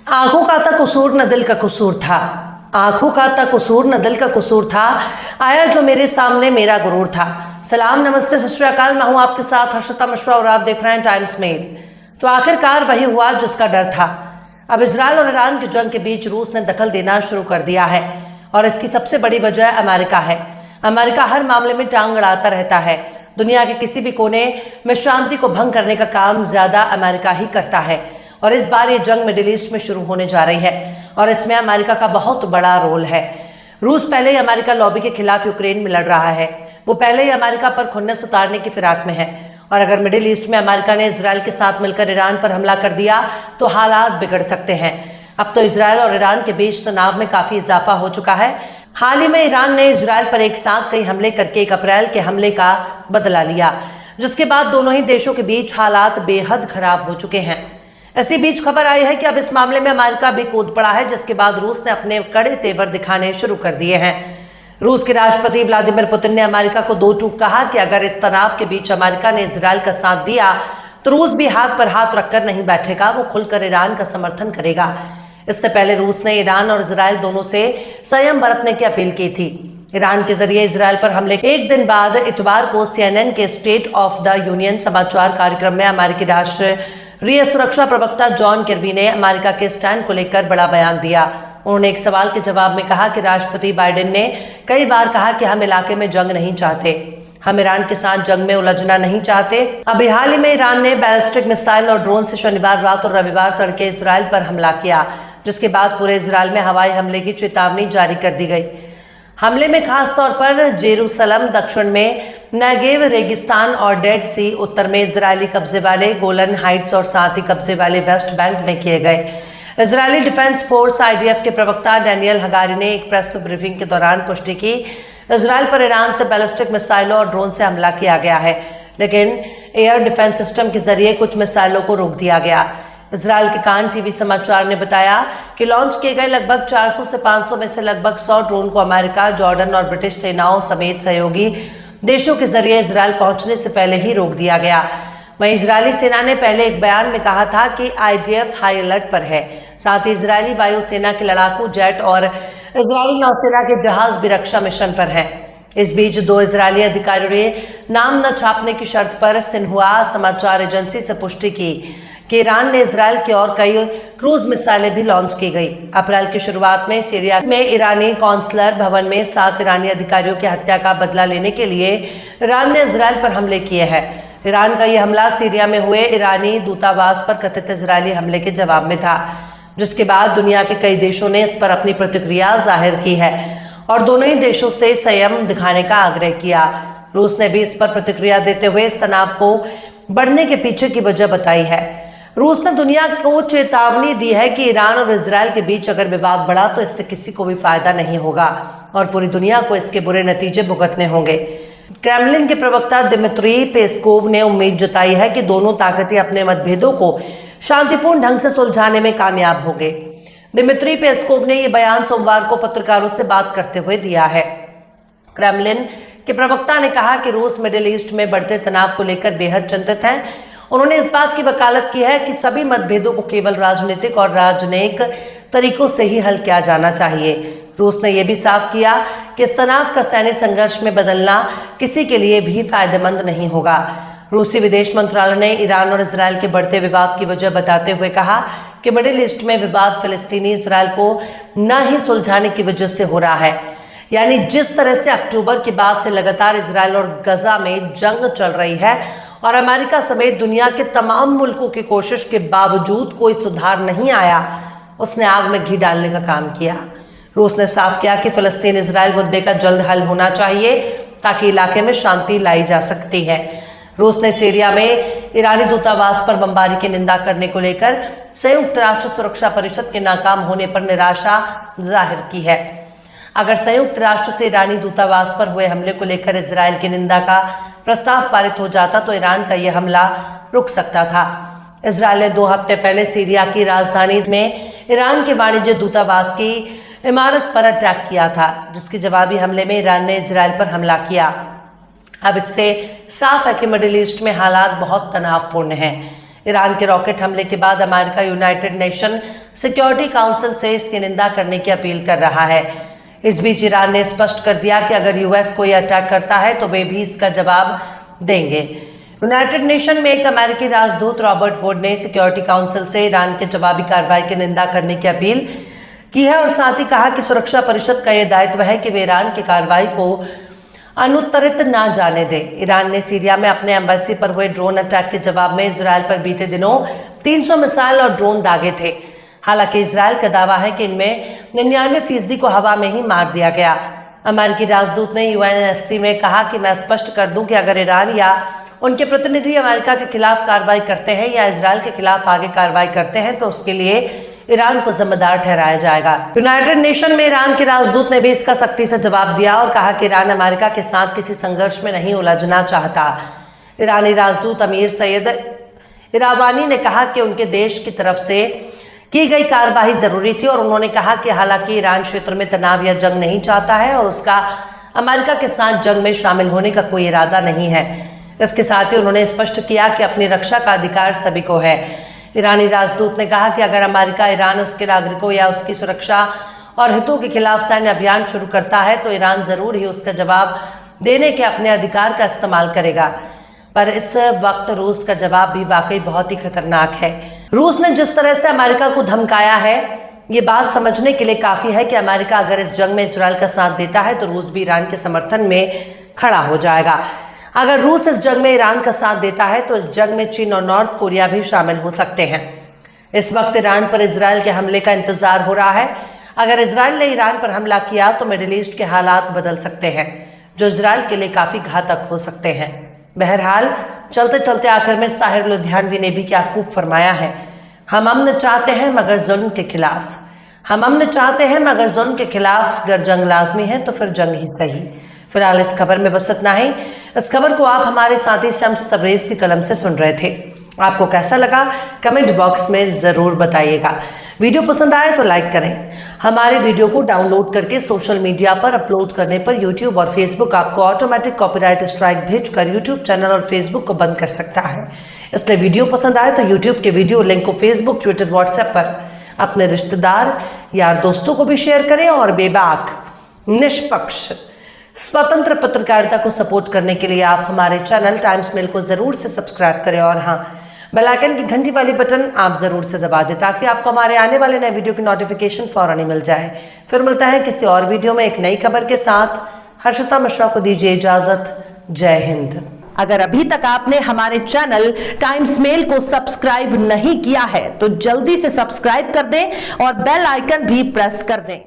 आंखों का था कसूर न दिल का कसूर था। आंखों का था कसूर न दिल का कसूर था। आया जो मेरे सामने मेरा गुरूर था। सलाम, नमस्ते, सत श्री अकाल। मैं हूं आपके साथ हर्षिता मिश्रा और आप देख रहे हैं टाइम्स मेल। तो आखिरकार वही हुआ जिसका डर था। अब इजराइल और ईरान की जंग के बीच रूस ने दखल देना शुरू कर दिया है और इसकी सबसे बड़ी वजह अमेरिका है। अमेरिका हर मामले में टांग अड़ाता रहता है। दुनिया के किसी भी कोने में शांति को भंग करने का काम ज्यादा अमेरिका ही करता है और इस बार ये जंग मिडिल ईस्ट में शुरू होने जा रही है और इसमें अमेरिका का बहुत बड़ा रोल है। रूस पहले ही अमेरिका लॉबी के खिलाफ यूक्रेन में लड़ रहा है। वो पहले ही अमेरिका पर खुन्नस उतारने की फिराक में है और अगर मिडिल ईस्ट में अमेरिका ने इजराइल के साथ मिलकर ईरान पर हमला कर दिया तो हालात बिगड़ सकते हैं। अब तो इजराइल और ईरान के बीच तनाव में काफी इजाफा हो चुका है। हाल ही में ईरान ने इजराइल पर एक साथ कई हमले करके 1 अप्रैल के हमले का बदला लिया, जिसके बाद दोनों ही देशों के बीच हालात बेहद खराब हो चुके हैं। इसी बीच खबर आई है कि अब इस मामले में अमेरिका भी कूद पड़ा है, जिसके बाद रूस ने अपने कड़े तेवर दिखाने शुरू कर दिए हैं। रूस के राष्ट्रपति व्लादिमीर पुतिन ने अमेरिका को दो टूक कहा कि अगर इस तनाव के बीच अमेरिका ने इजराइल का साथ दिया तो रूस भी हाथ पर हाथ रखकर नहीं बैठेगा, वो खुलकर ईरान का समर्थन करेगा। इससे पहले रूस ने ईरान और इजराइल दोनों से संयम बरतने की अपील की थी। ईरान के जरिए इजराइल पर हमले के एक दिन बाद इतवार को CNN के स्टेट ऑफ द यूनियन समाचार कार्यक्रम में अमेरिकी राष्ट्रीय सुरक्षा प्रवक्ता जॉन किर्बी ने अमेरिका के स्टैंड को लेकर बड़ा बयान दिया। उन्होंने एक सवाल के जवाब में कहा कि राष्ट्रपति बाइडेन ने कई बार कहा कि हम इलाके में जंग नहीं चाहते, हम ईरान के साथ जंग में उलझना नहीं चाहते। अभी हाल ही में ईरान ने बैलिस्टिक मिसाइल और ड्रोन से शनिवार रात और रविवार तड़के इजराइल पर हमला किया, जिसके बाद पूरे इजराइल में हवाई हमले की चेतावनी जारी कर दी गई। हमले में खासतौर पर जेरूसलम, दक्षिण में नेगेव रेगिस्तान और डेड सी, उत्तर में इजरायली कब्जे वाले गोलन हाइट्स और साथ ही कब्जे वाले वेस्ट बैंक में किए गए। इजरायली डिफेंस फोर्स IDF के प्रवक्ता डैनियल हगारी ने एक प्रेस ब्रीफिंग के दौरान पुष्टि की, इजराइल पर ईरान से बैलिस्टिक मिसाइलों और ड्रोन से हमला किया गया है, लेकिन एयर डिफेंस सिस्टम के जरिए कुछ मिसाइलों को रोक दिया गया। इजराइल के कान टीवी समाचार ने बताया कि लॉन्च किए गए लगभग 400 से 500 में से लगभग 100 ड्रोन को अमेरिका, जॉर्डन और ब्रिटिश सेनाओं समेत सहयोगी देशों के जरिए इजराइल पहुंचने से पहले ही रोक दिया गया। वहीं इजरायली सेना ने पहले एक बयान में कहा था कि IDF हाई अलर्ट पर है। साथ ही इजरायली वायुसेना के लड़ाकू जेट और इजरायली नौसेना के जहाज भी रक्षा मिशन पर हैं। इस बीच दो इजरायली अधिकारियों ने नाम न छापने की शर्त पर सिन्हुआ समाचार एजेंसी से पुष्टि की कि ईरान ने इजराइल की और कई क्रूज मिसाइलें भी लॉन्च की गई। अप्रैल की शुरुआत में सीरिया में ईरानी कौंसलर भवन में 7 ईरानी अधिकारियों की हत्या का बदला लेने के लिए ईरान ने इजराइल पर हमले किए हैं। ईरान का यह हमला सीरिया में हुए ईरानी दूतावास पर कथित इजरायली हमले के जवाब में था, जिसके बाद दुनिया के कई देशों ने इस पर अपनी प्रतिक्रिया जाहिर की है और दोनों ही देशों से संयम दिखाने का आग्रह किया। रूस ने भी इस पर प्रतिक्रिया देते हुए इस तनाव को बढ़ने के पीछे की वजह बताई है। रूस ने दुनिया को चेतावनी दी है कि ईरान और इजराइल के बीच अगर विवाद बढ़ा तो इससे किसी को भी फायदा नहीं होगा और पूरी दुनिया को इसके बुरे नतीजे भुगतने होंगे। क्रेमलिन के प्रवक्ता दिमित्री पेस्कोव ने उम्मीद जताई है कि दोनों ताकतें अपने मतभेदों को शांतिपूर्ण ढंग से सुलझाने में कामयाब होंगे। दिमित्री पेस्कोव ने यह बयान सोमवार को पत्रकारों से बात करते हुए दिया है। क्रेमलिन के प्रवक्ता ने कहा कि रूस मिडिल ईस्ट में बढ़ते तनाव को लेकर बेहद चिंतित है। उन्होंने इस बात की वकालत की है कि सभी मतभेदों को केवल राजनीतिक और राजनयिक तरीकों से ही हल किया जाना चाहिए। रूस ने यह भी साफ किया कि इस तनाव का सैन्य संघर्ष में बदलना किसी के लिए भी फायदेमंद नहीं होगा। रूसी विदेश मंत्रालय ने ईरान और इजराइल के बढ़ते विवाद की वजह बताते हुए कहा कि मिडिल ईस्ट में विवाद फिलिस्तीनी इजराइल को न ही सुलझाने की वजह से हो रहा है। यानी जिस तरह से अक्टूबर के बाद से लगातार इजराइल और गजा में जंग चल रही है और अमेरिका समेत दुनिया के तमाम मुल्कों की कोशिश के बावजूद कोई सुधार नहीं आया, उसने आग में घी डालने का काम किया। रूस ने साफ किया कि फिलिस्तीन इजराइल मुद्दे का जल्द हल होना चाहिए ताकि इलाके में शांति लाई जा सकती है। रूस ने सीरिया में ईरानी दूतावास पर बमबारी की निंदा करने को लेकर संयुक्त राष्ट्र सुरक्षा परिषद के नाकाम होने पर निराशा जाहिर की है। अगर संयुक्त राष्ट्र से ईरानी दूतावास पर हुए हमले को लेकर इजराइल की निंदा का प्रस्ताव पारित हो जाता तो ईरान का यह हमला रुक सकता था। इजराइल ने 2 हफ्ते पहले सीरिया की राजधानी में ईरान के वाणिज्य दूतावास की इमारत पर अटैक किया था, जिसके जवाबी हमले में ईरान ने इजराइल पर हमला किया। अब इससे साफ है कि मिडिल ईस्ट में हालात बहुत तनावपूर्ण हैं। ईरान के रॉकेट हमले के बाद America United nation security council से इसकी निंदा करने की अपील कर रहा है। इस बीच ईरान ने स्पष्ट कर दिया कि अगर यूएस कोई अटैक करता है तो वे भी इसका जवाब देंगे। यूनाइटेड नेशन में एक अमेरिकी राजदूत रॉबर्ट वुड ने सिक्योरिटी काउंसिल से ईरान के जवाबी कार्रवाई की निंदा करने की अपील की है और साथ ही कहा कि सुरक्षा परिषद का यह दायित्व है कि वे ईरान की कार्रवाई को अनुत्तरित ना जाने दे। ईरान ने सीरिया में अपने एम्बेसी पर हुए ड्रोन अटैक के जवाब में इजरायल पर बीते दिनों 300 मिसाइल और ड्रोन दागे थे। हालांकि इजरायल का दावा है कि इनमें 99% को हवा में ही मार दिया गया। अमेरिकी राजदूत ने यूएनएससी में कहा कि मैं स्पष्ट कर दूं कि अगर ईरान या उनके प्रतिनिधि अमेरिका के खिलाफ कार्रवाई करते हैं या इजरायल के खिलाफ आगे कार्रवाई करते हैं तो उसके लिए ईरान को जिम्मेदार ठहराया जाएगा। यूनाइटेड नेशन में ईरान के राजदूत ने भी इसका सख्ती से जवाब दिया और कहा कि ईरान अमेरिका के साथ किसी संघर्ष में नहीं उलझना चाहता। ईरानी राजदूत अमीर सैयद इरावानी ने कहा कि उनके देश की तरफ से की गई कार्रवाई जरूरी थी और उन्होंने कहा कि हालांकि ईरान क्षेत्र में तनाव या जंग नहीं चाहता है और उसका अमेरिका के साथ जंग में शामिल होने का कोई इरादा नहीं है। इसके साथ ही उन्होंने स्पष्ट किया कि अपनी रक्षा का अधिकार सभी को है। ईरानी राजदूत ने कहा कि अगर अमेरिका ईरान, उसके नागरिकों या उसकी सुरक्षा और हितों के खिलाफ सैन्य अभियान शुरू करता है तो ईरान जरूर ही उसका जवाब देने के अपने अधिकार का इस्तेमाल करेगा। पर इस वक्त रूस का जवाब भी वाकई बहुत ही खतरनाक है। रूस ने जिस तरह से अमेरिका को धमकाया है, ये बात समझने के लिए काफी है कि अमेरिका अगर इस जंग में इजरायल का साथ देता है तो रूस भी ईरान के समर्थन में खड़ा हो जाएगा। अगर रूस इस जंग में ईरान का साथ देता है तो इस जंग में चीन और नॉर्थ कोरिया भी शामिल हो सकते हैं। इस वक्त ईरान पर इजरायल के हमले का इंतजार हो रहा है। अगर इजरायल ने ईरान पर हमला किया तो मिडिल ईस्ट के हालात बदल सकते हैं, जो इजरायल के लिए काफी घातक हो सकते हैं। बहरहाल चलते चलते आखिर में साहिर लुधियानवी ने भी क्या खूब फरमाया है, हम अमन चाहते हैं मगर जुल्म के खिलाफ। हम अमन चाहते हैं मगर जुल्म के खिलाफ। अगर जंग लाजमी है तो फिर जंग ही सही। फिलहाल इस खबर में बस इतना ही। इस खबर को आप हमारे साथी शम्स तबरेज की कलम से सुन रहे थे। आपको कैसा लगा कमेंट बॉक्स में जरूर बताइएगा। वीडियो पसंद आए तो लाइक करें। हमारे वीडियो को डाउनलोड करके सोशल मीडिया पर अपलोड करने पर यूट्यूब और फेसबुक आपको ऑटोमेटिक कॉपीराइट स्ट्राइक भेजकर यूट्यूब चैनल और फेसबुक को बंद कर सकता है। इसलिए वीडियो पसंद आए तो यूट्यूब के वीडियो लिंक को फेसबुक, ट्विटर, व्हाट्सएप पर अपने रिश्तेदार, यार, दोस्तों को भी शेयर करें और बेबाक, निष्पक्ष, स्वतंत्र पत्रकारिता को सपोर्ट करने के लिए आप हमारे चैनल टाइम्स मेल को जरूर से सब्सक्राइब करें और हाँ, बेल आइकन की घंटी वाली बटन आप जरूर से दबा दें ताकि आपको हमारे आने वाले नए वीडियो की नोटिफिकेशन फौरन ही मिल जाए। फिर मिलता है किसी और वीडियो में एक नई खबर के साथ। हर्षिता मिश्रा को दीजिए इजाजत। जय हिंद। अगर अभी तक आपने हमारे चैनल टाइम्स मेल को सब्सक्राइब नहीं किया है तो जल्दी से सब्सक्राइब कर दें और बेल आइकन भी प्रेस कर दें।